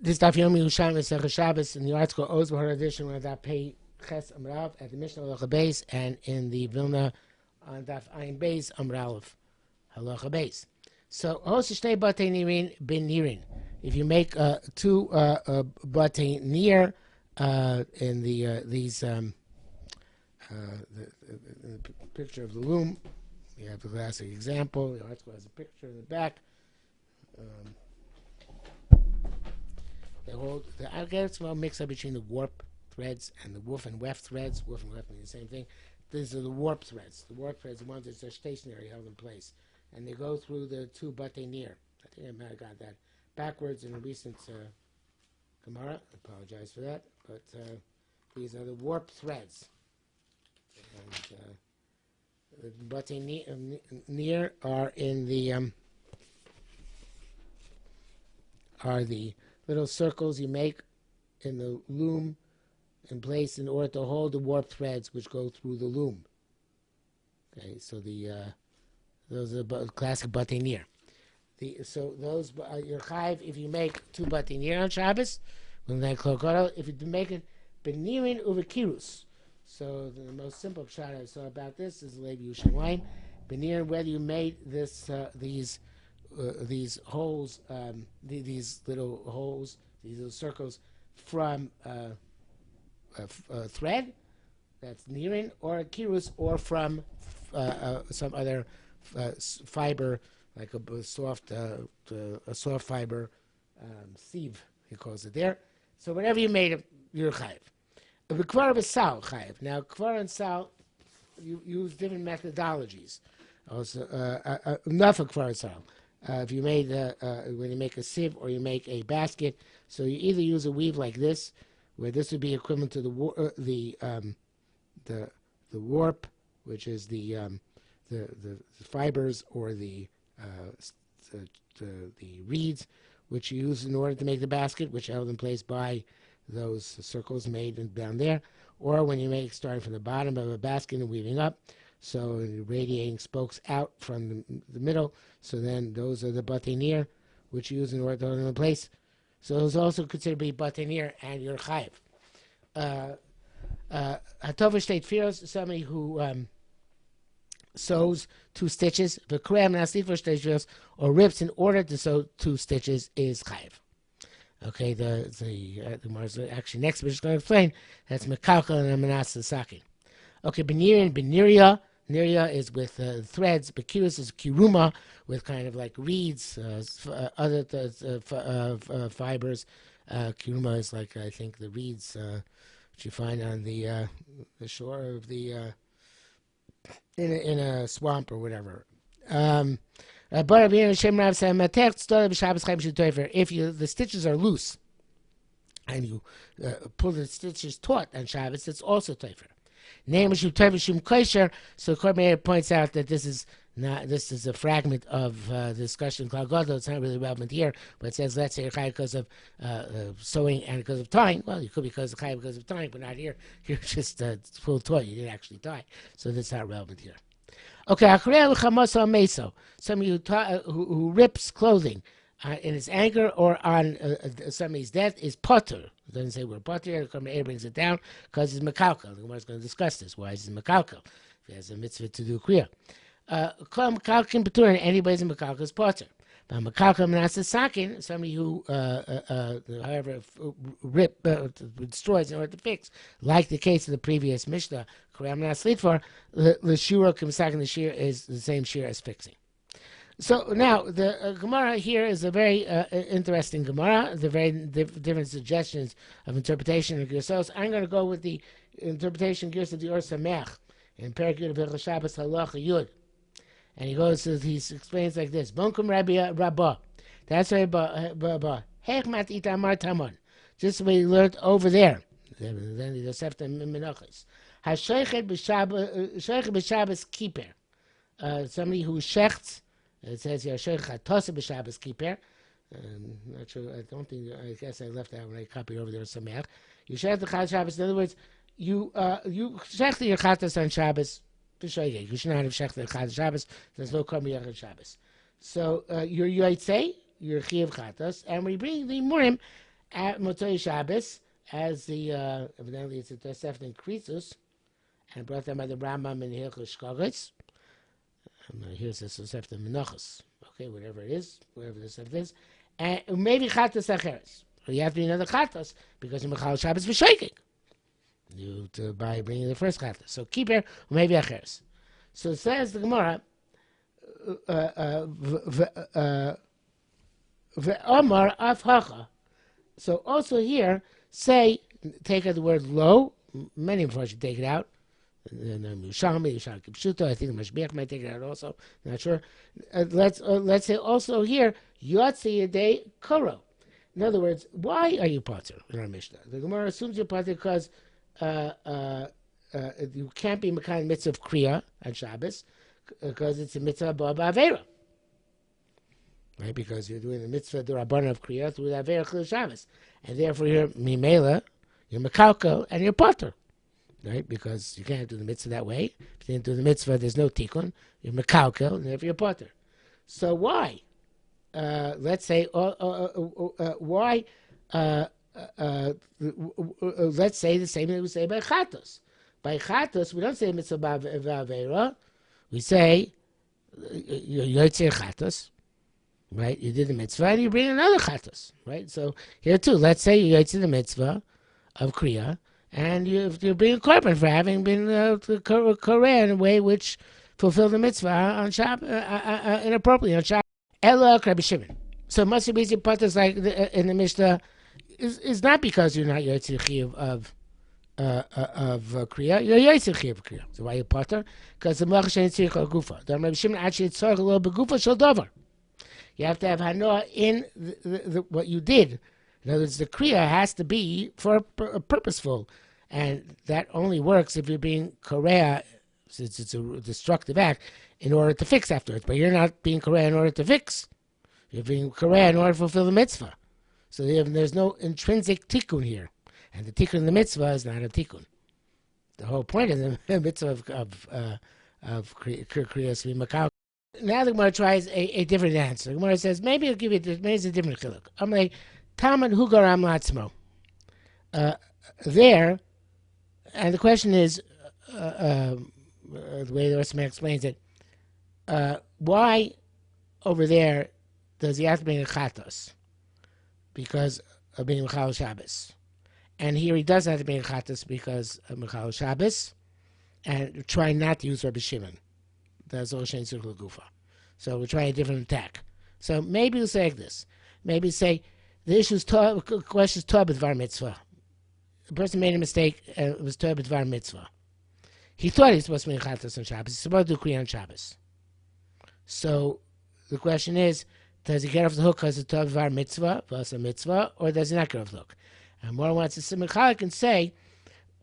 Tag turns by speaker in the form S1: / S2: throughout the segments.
S1: This daf Yomi Yerushalmi Shabbos in the article Oz Bahar edition on daf Pei Ches Amrav at the Mishnah Halacha Beis and in the Vilna on daf Ayin Beis Amrav Halacha Beis. So Hos Shtei Batei Nirin bin Nirin. If you make two Batei Nir in the picture of the loom, you have the classic example. The article has a picture in the back. I guess a mix up between the warp threads and the woof and weft threads. Woof and weft mean the same thing. These are the warp threads. The warp threads are the ones that are stationary, held in place. And they go through the two batei nir. I think I might have got that backwards in a recent Gemara. I apologize for that. But these are the warp threads. And the batei nir are in the little circles you make in the loom in place in order to hold the warp threads which go through the loom. Okay, so those are classic batei nir. So those you're chayiv if you make two batei nir on Shabbos. If you make it benirin uvekirus. So the most simple shot I saw about this is Levi Yerushalmi. Benirin, whether you made this these holes, these little holes, these little circles from a thread, that's nirin, or a kirus, or from some other fiber, like a soft fiber sieve, he calls it there. So whatever you made, you're chayiv. The kvar of sal chayiv. Now kvar and sal, you use different methodologies. Also, enough of kvar and sal. If you made when you make a sieve or you make a basket, so you either use a weave like this, where this would be equivalent to the warp, which is the fibers or the reeds, which you use in order to make the basket, which are held in place by those circles made down there, or when you make starting from the bottom of a basket and weaving up. So radiating spokes out from the middle. So then those are the batei nir, which you use in order to hold them in place. So those also considered to be batei nir and your chayiv. Hatova state firos, somebody who sews two stitches, or rips in order to sew two stitches is chayiv. Okay, the actually next we're just going to explain that's mekalkel and amenas sakin. Okay, benirin, beniria. Niria is with threads. Bekirus is kiruma with kind of like reeds, other fibers. Kiruma is like, I think, the reeds which you find on the shore of the in a swamp or whatever. If the stitches are loose and you pull the stitches taut on Shabbos, it's also toifer. So Kormeir points out that this is a fragment of the discussion in Klal. It's not really relevant here, but it says, let's say you're chayiv because of sewing and because of tying. Well, you could be because of tying, but not here. You're just full toy. You didn't actually tie. So that's not relevant here. Okay, somebody who rips clothing in his anger or on somebody's death is potter. It doesn't say we're potter. Kormeir brings it down because it's mekalkel. The Gemara is going to discuss this. Why is it mekalkel? If he has a mitzvah to do kriya. Anybody's in mekalkel is potter. But mekalkel menasa sakin, somebody who, however, destroys in order to fix, like the case of the previous Mishnah, Kormeir menasa slitfor, the shura kimsakin, the shear is the same shear as fixing. So now the Gemara here is a very interesting Gemara. The very different suggestions of interpretation of Gersos. I'm going to go with the interpretation Gers of the Or Sameach in Perek Yud of Shabbos Halacha Yud, and he explains like this: Bonkum Rabbi Rabbah. That's Rabba. Hechmat itamar tamon. Just the way he learned over there. Then he does have to menachos. Hasheichet b'Shabbos kiper. Somebody who shechts. It says here, Shabbos Kiper. Not sure. I guess I left that when I copied over there. Sameach. You shech the Chad Shabbos. In other words, you shech your chatas on Shabbos. You should not have shech the Chad Shabbos. There's no Korban Yachid Shabbos. So you're Yotzei, you're Chiyav Chatas, and we bring the Murim At Motzei Shabbos, as the evidently it's a Tosefta increases, and brought them by the Rambam in Hilchos Shkagas. Here's the Tosefta Menachos. Okay, whatever it is, whatever the Tosefta is, and maybe Chatas Acheres. So you have to be another Chatas because in Mechal Shabbos for shaking. You to by bringing the first Chatas. So keep here, maybe Acheres. So it says the Gemara. Omar Afhacha. So also here, say, take out the word lo. Many of us should take it out. Yerushalmi Shabbos. I think the Mashbiach might take it out also. Not sure. Let's say also here, Yotzi Yedei Koro. In other words, why are you potter in our Mishnah? The Gemara assumes you're potter because you can't be Mekan mitzvah of Kriya on Shabbos because it's a mitzvah ba'avera. Right, because you're doing the mitzvah d'Rabbanan of Kriya through the Avera Chil Shabbos, and therefore you're mimela, you're mekalkel, and you're potter, right? Because you can't do the mitzvah that way. If you didn't do the mitzvah, there's no tikkun. You're mekalkel, and therefore you're potter. So why? Let's say why? Let's say the same thing we say by chatos. By chatos, we don't say mitzvah ba'avera. We say yotzei chatos. Right, you did the mitzvah and you bring another chatos, right? So here too, let's say you to the mitzvah of kriya, and you bring a korban for having been koreh in a way which fulfilled the mitzvah on Shabbos inappropriately on Shabbos. Ella Rabbi Shimon. So must be potters like in the Mishnah is not because you're not yotzei chiyuv of kriya. You're yotzei chiyuv of kriya. So why you potter? Because the malach shein tzirich gufa. The Rabbi Shimon actually tzarich a little begufa shel davar. You have to have hanoah in what you did. In other words, the kriya has to be for purposeful, and that only works if you're being korea, since it's a destructive act, in order to fix afterwards. But you're not being korea in order to fix. You're being korea in order to fulfill the mitzvah. So there's no intrinsic tikkun here, and the tikkun in the mitzvah is not a tikkun. The whole point of the mitzvah of kriya is to be makal. Now the Gemara tries a different answer. The Gemara says, maybe I'll give you maybe it's a different chiluk. I'm like, Talmud hu garam latzmo. There, and the question is, the way the rest of explains it, why over there does he have to bring a chatos? Because of being Mechal Shabbos. And here he doesn't have to bring a chatos because of Mechal Shabbos, and try not to use Rabbi Shimon. That's all shein tzirich l'gufa. So we're trying a different attack. So maybe we'll say like this. Maybe say the issue is question is Torah b'dvar mitzvah. The person made a mistake and it was Torah b'dvar mitzvah. He thought he was supposed to be in chatas on Shabbos. He's supposed to do kriya on Shabbos. So the question is, does he get off the hook because of Torah b'dvar mitzvah, plus a mitzvah, or does he not get off the hook? And more wants to sit mechalik and say,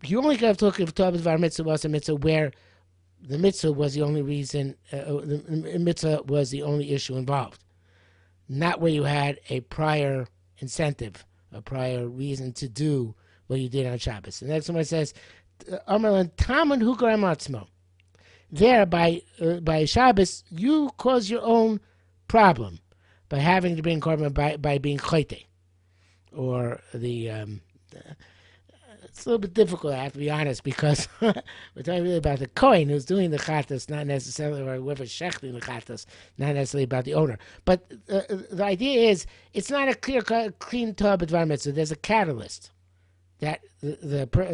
S1: you only get off the hook if Torah b'dvar mitzvah was a mitzvah where the mitzvah was the only reason, the mitzvah was the only issue involved. Not where you had a prior incentive, a prior reason to do what you did on Shabbos. And next one says, there by Shabbos, you cause your own problem by having to bring korban by being choite. Or it's a little bit difficult, I have to be honest, because we're talking really about the Kohen who's doing the chatas, not necessarily, or whoever's shechting the chatas, not necessarily about the owner. But the idea is, it's not a clean Torah b'dvar mitzvah. There's a catalyst that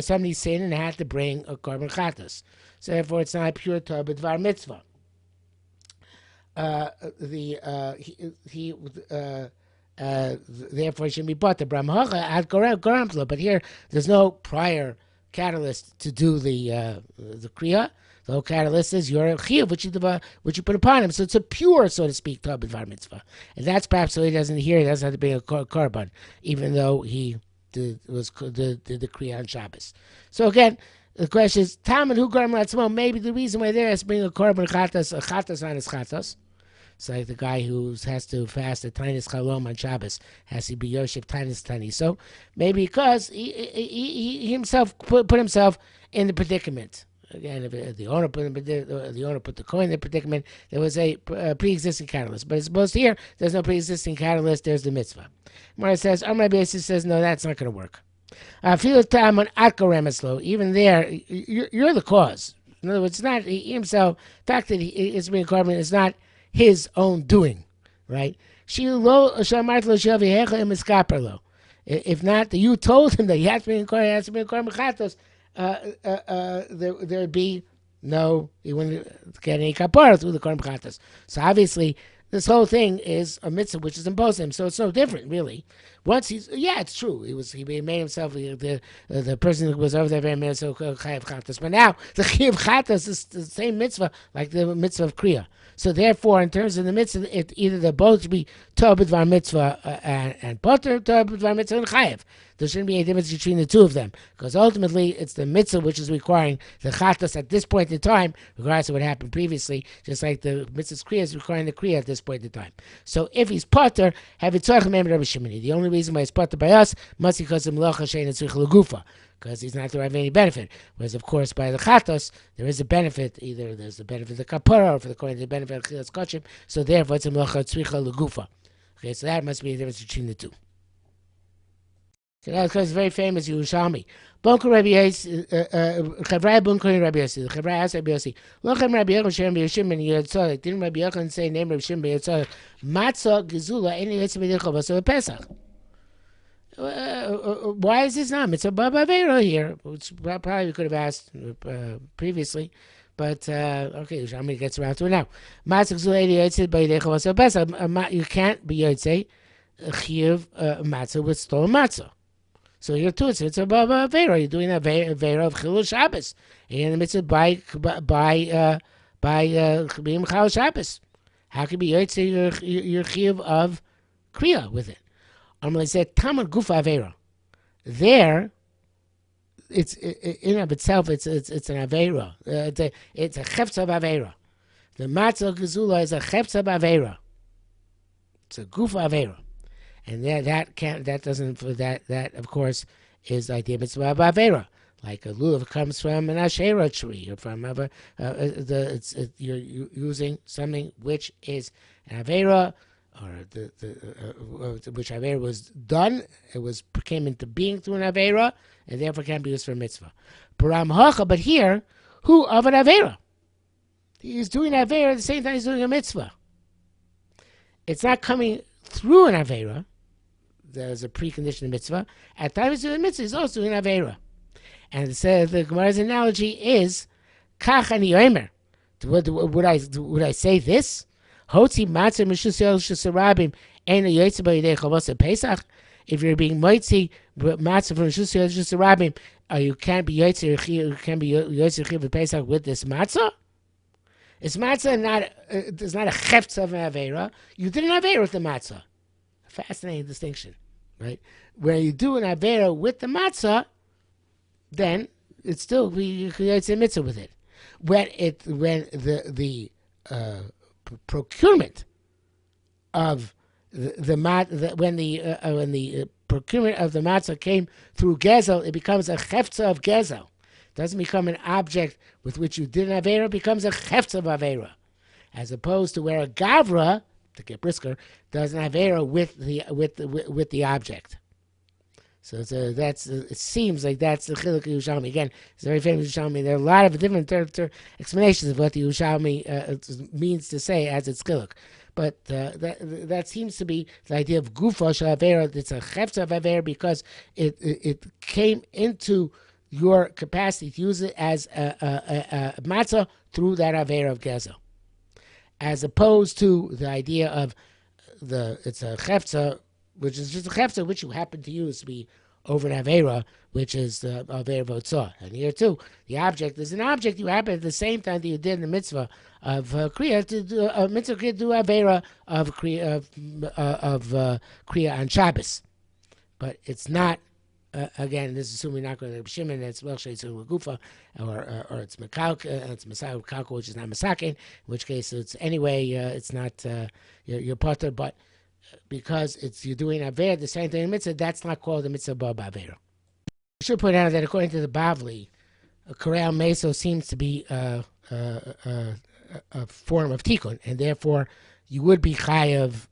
S1: somebody's sinned and had to bring a korban chatas. So therefore, it's not a pure Torah b'dvar mitzvah. Therefore, it shouldn't be bought. The Brahmacha ad Garamtla, but here there's no prior catalyst to do the kriya. The whole catalyst is your chiyuv, which you put upon him. So it's a pure, so to speak, Torah b'dvar mitzvah, and that's perhaps so he doesn't have to bring a korban, even though he did the kriya on Shabbos. So again, the question is, Talmud hu garam latzmo. Maybe the reason why there is to bring a korban chatas on his chatas. It's like the guy who has to fast a tainis chalom on Shabbos has to be Yosef tainis tani. So maybe because he himself put himself in the predicament. again, if the owner put the coin in the predicament, there was a pre-existing catalyst. But it's supposed here, there's no pre-existing catalyst. There's the mitzvah. Mara says, Amar basis says, no, that's not going to work. Even there, you're the cause. In other words, it's not he himself. The fact that he is being carbon is not his own doing, right? If not, you told him that he has to be in carbon. There'd be no, he wouldn't get any kapara through the carbon. So obviously, this whole thing is a mitzvah which is imposed on him, so it's no different, really. Once it's true. He made himself the person who was over there made himself chayav chatas. But now the chayav chatas is the same mitzvah like the mitzvah of kriya. So therefore, in terms of the mitzvah, either they both should be Torah b'dvar mitzvah and potter, Torah b'dvar mitzvah and chayav. There shouldn't be a difference between the two of them, because ultimately it's the mitzvah which is requiring the chatas at this point in time, regardless of what happened previously, just like the mitzvah's kriya is requiring the kriya at this point in time. So if he's potter, have it tzarech mem Rabbi Shimoni. The only reason why he's potter by us must be because of melacha she'ein tzrich legufa, because he's not deriving any benefit. Whereas, of course, by the chatos, there is a benefit. Either there's the benefit of the kapara, or for the coin, the benefit of chilas kachim. So therefore, it's a melacha tzricha legufa. Okay, so that must be the difference between the two. So that's because it's very famous Yerushalmi. Bunker Rabbi Yossi, Chavrai Bunker Rabbi Yossi. The Chavrai asked Rabbi Yossi, Lochem Rabbi Yochanan Shem B'Yeshim Yetzorek. Didn't Rabbi Yochanan say name Rabbi Shimon Yetzorek? Matzah Gezula Eni Yetzim B'Dichov Asur Pesach. Why is this not mitzvah b'avera here? Which probably we could have asked previously, but okay, Yerushalmi gets around to it now. Matzah Gezula Eni Yetzim B'Dichov Asur Pesach. You can't be Yotzei chiyuv matzah with stolen matzah. So here too, it's a Avera. You're doing a Avera of Chilul Shabbos. And the mitzvah by being Chilul Shabbos. How can you say your Chiyuv of Kriya with it? Amalei said, Tamar Gufa Avera. There, it's in of itself, it's an Avera. It's a Chefza of Avera. The Matzah Gezula is a Chefza of Avera. It's a Gufa Avera. And that of course is the idea of mitzvah b'avera. Like a lulav comes from an asherah tree, or from you're using something which is an avera, or which avera was done, it came into being through an avera, and therefore can't be used for a mitzvah. But here, who of an avera? He's doing avera at the same time he's doing a mitzvah. It's not coming through an avera. There's a precondition of mitzvah. At times doing mitzvah, he's also doing avera. And the Gemara's analogy is kach ani omer. Would I say this? Hotzi matzah mishus yoshes ein yoytze b'yidei chavos Pesach. If you're being motzi matzah from mishus yoshes you can't be yoytze. You can't be yoytze chiv Pesach with this matzah. Is matzah not? It's not a chefts of an avera. You did an avera with the matzah. Fascinating distinction, right? Where you do an avera with the matzah, then it's still you create a mitzvah with it. When the procurement of when the procurement of the matzah came through gezel, it becomes a chefza of gezel. It doesn't become an object with which you did an avera. It becomes a chefza of avera, as opposed to where a gavra, to get brisker, does an avera with the object. So it seems like that's the chiluk Yerushalmi. Again, it's a very famous Yerushalmi. There are a lot of different explanations of what the Yerushalmi means to say as its chiluk. But that seems to be the idea of gufa shel avera. It's a chefza of avera because it came into your capacity to use it as a matzah through that avera of gezel, as opposed to the idea of it's a chefza, which is just a chefza which you happen to use to be over an avera, which is the avera votzah. And here too, the object is an object you happen at the same time that you did in the mitzvah of kriya to do a mitzvah to do avera of kriya kriya on Shabbos, but it's not. Again, this is assuming not going to Shimon. It's Melchei Tzur Gufa, or it's Mekalk, it's Masai Kalko, which is not Masakin. In which case, it's anyway, it's not your potter, but because you're doing Avera, the same thing in mitzvah, that's not called the mitzvah b'avera. I should point out that according to the Bavli, Korean Meso seems to be a form of tikkun, and therefore you would be chayav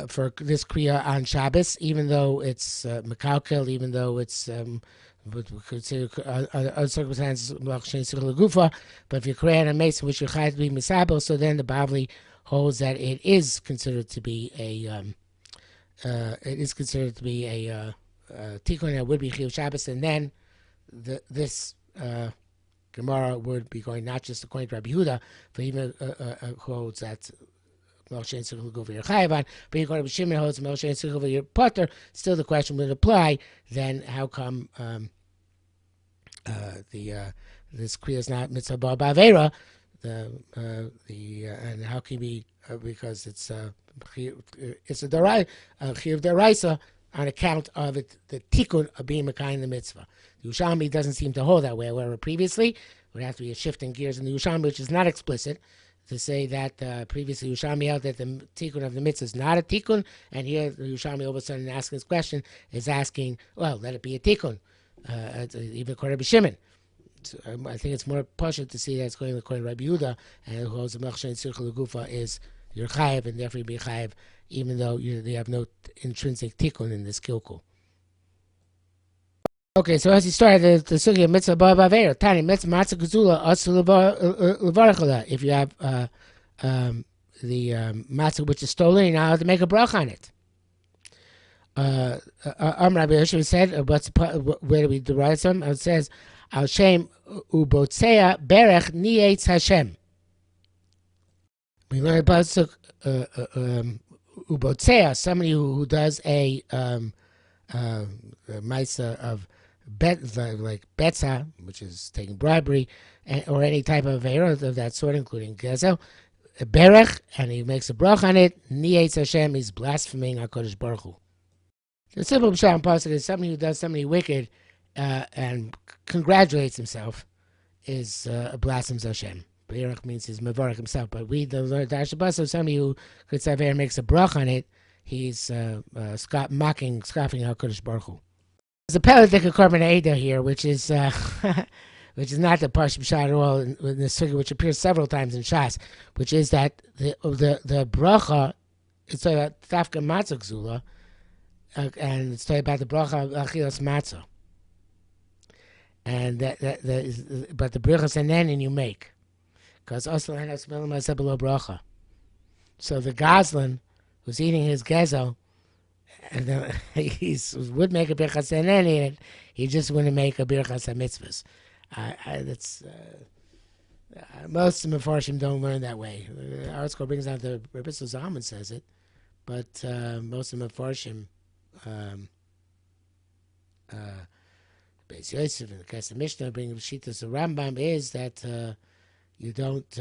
S1: for this kriya on Shabbos, even though it's mekalkel, even though it's but we could say other circumstances, but if you're Korean and Mason, which you're chayav to be misabo, so then the Bavli holds that it is considered to be a tikkun that would be chiyuv Shabbos, and then this Gemara would be going not just according to Rabbi Yehuda, but even holds that Moshe and Sichel go for your chayavan, but you go to Shimon holds Moshe and Sichel for your potter. Still, the question would apply. Then, how come this kriya is not mitzvah ba'avera? And how can be because it's a chiyuv deraisa on account of it, the tikkun of being mekayim the mitzvah. The Yerushalmi doesn't seem to hold that way. Wherever previously would have to be a shift in gears in the Yerushalmi, which is not explicit, to say that previously Yerushalmi held that the tikkun of the mitzvah is not a tikkun, and here the Yerushalmi all of a sudden asking this question is asking, well, let it be a tikkun, even according to Shimon. So, I think it's more partial to see that it's going according to Rabbi Yehuda, and who holds the Melchshe and Tzircha L'Gufa is your chayev, and therefore you be chayev, even though they have no intrinsic tikkun in this kilkul. Okay, so as he started the sugya mitzvah ba'avera, tani mitzvah matzah kazula asu levarachala. If you have the matzah which is stolen, you're not allowed to make a brach on it. Rabbi Yosef said, where do we derive from? It says, Al Shem ubotzea berech nietz Hashem. We learn about ubotzea, somebody who does a ma'isa of like betza, which is taking bribery, or any type of avera of that sort, including gezel, berech, and he makes a brach on it. Nietz Hashem, he's blaspheming HaKadosh Baruch Hu. The simple pshat and pasuk is somebody who does something wicked and congratulates himself is blasphemes Hashem. Berech means he's mevarach himself, but we the Lord Dashabas, so somebody who could say makes a brach on it, he's scoffing HaKadosh Baruch Hu. There's a Peladik Korban Eda here, which is which is not the Parsha Pshat at all in this figure, which appears several times in Shas, which is that the bracha, it's talking about Tafka Matzah Gzula, and it's talking about the bracha of Achilas Matzah. And but the brachas and then you make. Because also has below bracha. So the Goslin who's eating his gezel, and he would make a birchas and then he just wouldn't make a birchas mitzvahs. That's most of the Mefarshim don't learn that way. Our school brings out the Rebbe Zalman says it, but most of the Mefarshim, Beis Yosef and the Kesef Mishnah bring Shitas of Rambam is that you don't.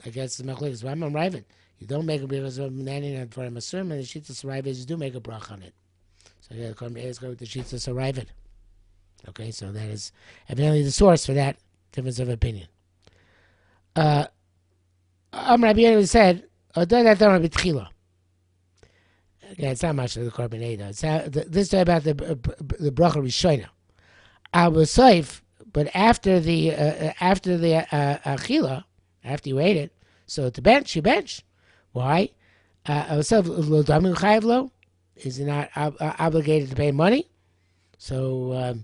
S1: I guess the Machlokes Rambam Ravid. You don't make a birchas of nanin for a masurim, and the Shitas Ravid is do make a brach on it. So yeah, let's go with the Shitas Ravid. Okay, so that is evidently the source for that difference of opinion. Rabbi Yehuda said, "Again, it's not much of the Korban Eda. This is about the bracha Rishona. I was safe, but after the achila, after you ate it, so to bench, you bench. Why? Is he not obligated to pay money? So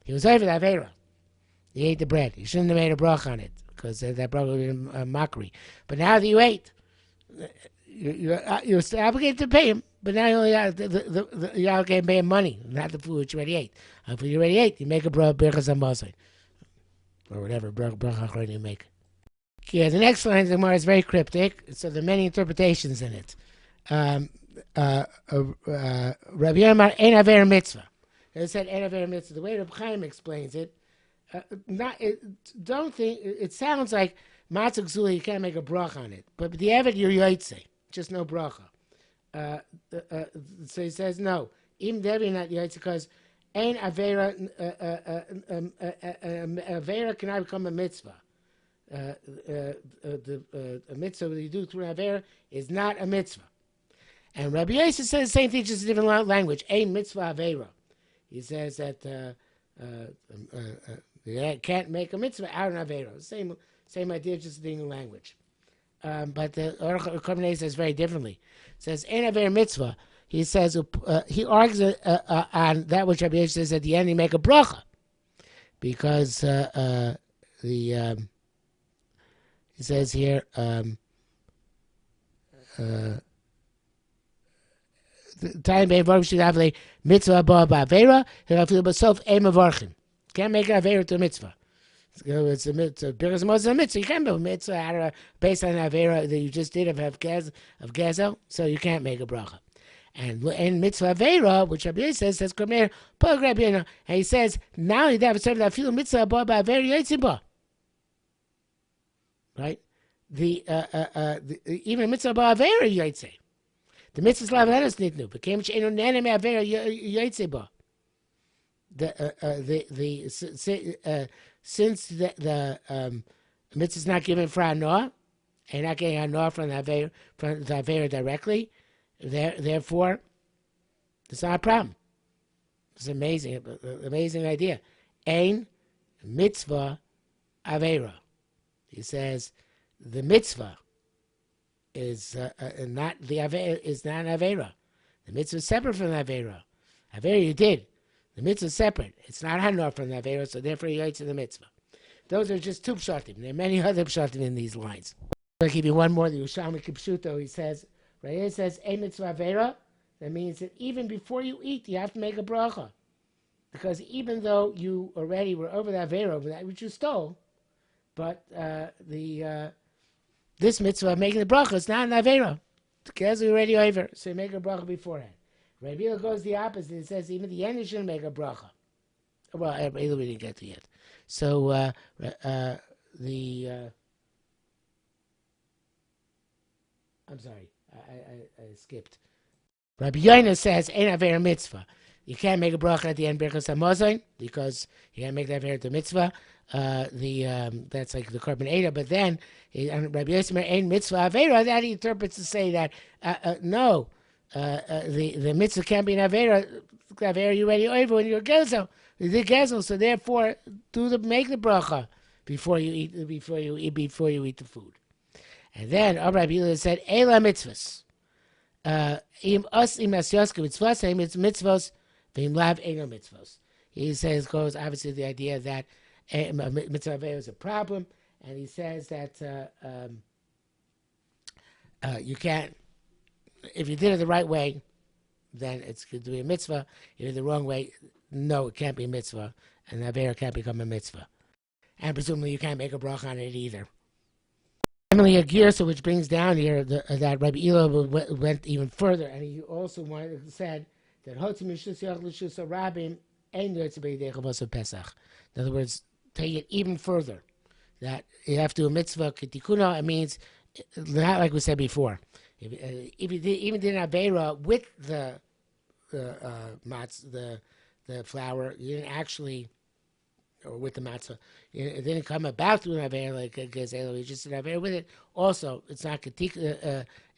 S1: he was over the avera. He ate the bread. He shouldn't have made a brach on it because that brach would have been a mockery. But now that you ate, you're obligated to pay him. But now you're obligated to pay him money, not the food which you already ate. If you already ate, you make a brachas amazon or whatever bracha you make. Yeah, the next line of the Gemara is very cryptic, so there are many interpretations in it. Rabbi Yomar ein aver mitzvah. It said ein aver mitzvah. The way Reb Chaim explains it, don't think it sounds like matzah gzula. You can't make a bracha on it, but the Eved you're yotzei, just no bracha. So he says no. Even Devi not yotzei because ein avera avera cannot become a mitzvah. A mitzvah that you do through avera is not a mitzvah. And Rabbi Yosef says the same thing, just a different language. A mitzvah avera. He says that You can't make a mitzvah out of Avera. Same idea, just being in language. But the Orach Komenei says very differently. It says, "Ein Avera mitzvah." He says he argues on that which Rabbi Yesh says at the end. You make a bracha because he says here. Time be'evar should have a mitzvah ba'avera. He'll feel b'sof ein mevarchin. Can't make an avera to a mitzvah. It's a mitzvah because it's a mitzvah. You can't make a mitzvah out of based on an avera that you just did of gezel. So you can't make a bracha. And in mitzvah avera, which Rabbi says Komer Pog Rabbi, and he says now you have to that feel mitzvah ba'avera yotzibah. Right? The even mitzvah ba'avera yotzeh. The mitzvahs lavadas nitnu became she'enu nene me'avera yotzeba. Since the mitzvah is not given for anah, and not getting anah from the avera directly, therefore, it's not a problem. It's amazing idea. Ein mitzvah avera. He says the mitzvah is not the avera, is not an avera. The mitzvah is separate from the avera. Avera you did. The mitzvah is separate. It's not hanor from the avera, so therefore you to the mitzvah. Those are just two pshatim. There are many other pshatim in these lines. I'll give you one more. The Yerushalmi Kipshuto, he says, right here it says, a mitzvah avera. That means that even before you eat, you have to make a bracha. Because even though you already were over the avera, over that which you stole, but this mitzvah of making the bracha is not an avera. The kids are already over, so you make a bracha beforehand. Rabbi Ela goes the opposite. It says even the end you shouldn't make a bracha. Well, Rabbi Ela we didn't get to yet. So I'm sorry, I skipped. Rabbi Yoina says ein avera mitzvah. You can't make a bracha at the end because hamazon, because you can't make that avera to mitzvah. That's like the korban eda, but then Rabbi Yosef ein mitzvah avera. That he interprets to say that no, the mitzvah can't be an avera. Avera you already over when you're gezel. You did gezel, so therefore make the bracha before you eat the food. And then Rabbi Yehuda said ela mitzvahs. Im asyoska mitzvahs, it's mitzvahs. V'im lav eno mitzvahs. He says goes obviously the idea that mitzvah avera is a problem, and he says that you can't, if you did it the right way, then it's going to be a mitzvah. If you did it the wrong way, no, it can't be a mitzvah, and avera can't become a mitzvah. And presumably you can't make a bracha on it either. Finally, a girsa which brings down here that Rabbi Ela went even further, and he also said that rabim Pesach. In other words, take it even further. That you have to do a mitzvah ketikuna. It means not like we said before. If you even did an avera with the flour, you didn't actually, or with the matzah, it didn't come about through an avera like a gazelle. You just did an avera with it. Also, it's not ketik.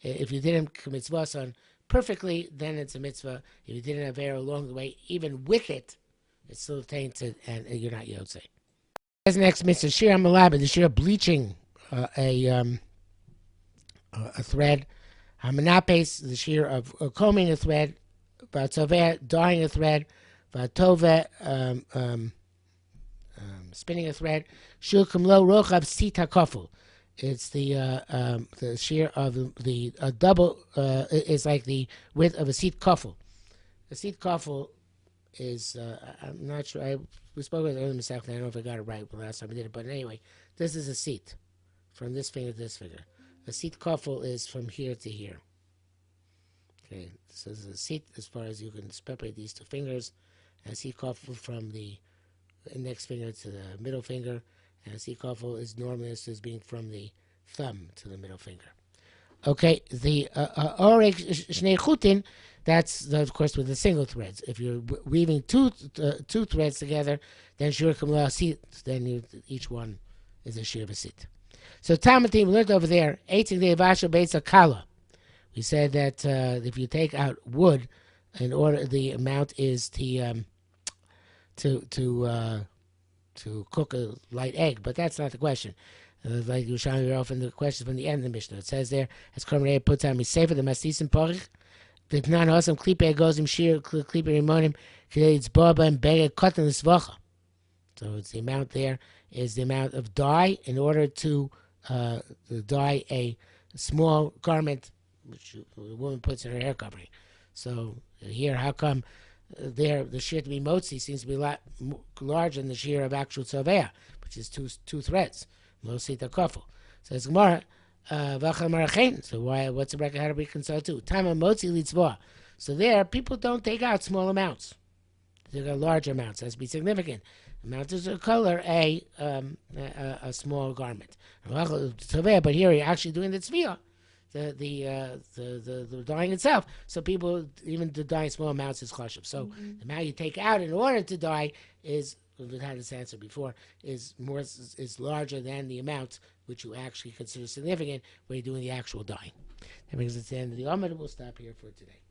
S1: If you didn't commit mitzvah perfectly, then it's a mitzvah. If you did an avera along the way, even with it, it's still tainted, and you're not yotzei. As next mitzvah, shir malabed, the shir bleaching a thread. Hamanapes, the shir of combing a thread. Vatoveh, dyeing a thread. Vatoveh, spinning a thread. Shir kumlo rochav sit hakofel. It's the shir of the double. It's like the width of a seat kofel. A seat kofel is I'm not sure. We spoke about it earlier. I don't know if I got it right the last time we did it, but anyway, this is a seat from this finger to this finger. A seat kofel is from here to here. Okay, so this is a seat as far as you can separate these two fingers. And a seat kofel from the index finger to the middle finger. And a seat kofel is normally as being from the thumb to the middle finger. Okay, the orek shnei chutin, that's of course with the single threads. If you're weaving two threads together, then shir kamla sit. Then each one is a shir v'sit. So Tamatim learned over there, eitzing the evasha beitza kala. We said that if you take out wood, in order the amount is to to cook a light egg, but that's not the question. Like Yerushalmi read from the question from the end of the Mishnah. It says there, as Korban puts on Misefer, the Mastisim Porich, the Pnan Hosam Klipe Gozim Shir Klipe Rimonim, It's Baba and Bega Kotan Svacha. So it's the amount there is the amount of dye in order to dye a small garment which a woman puts in her hair covering. So here, how come there the shear to be motzi seems to be a lot larger than the shear of actual tzaveh, which is two threads. Mosita kofel. Says Gemara, so why? What's the record? How to reconcile to? Time of motzi litzvah. So there, people don't take out small amounts. They take out large amounts. It has to be significant. Amount is a color, a small garment. But here you're actually doing the tzviyah, the dyeing itself. So people, even the dyeing small amounts is chashuv. So the amount you take out in order to dye is, we've had this answer before, is larger than the amount which you actually consider significant when you're doing the actual dyeing. That brings us to the end of the Amud. We'll stop here for today.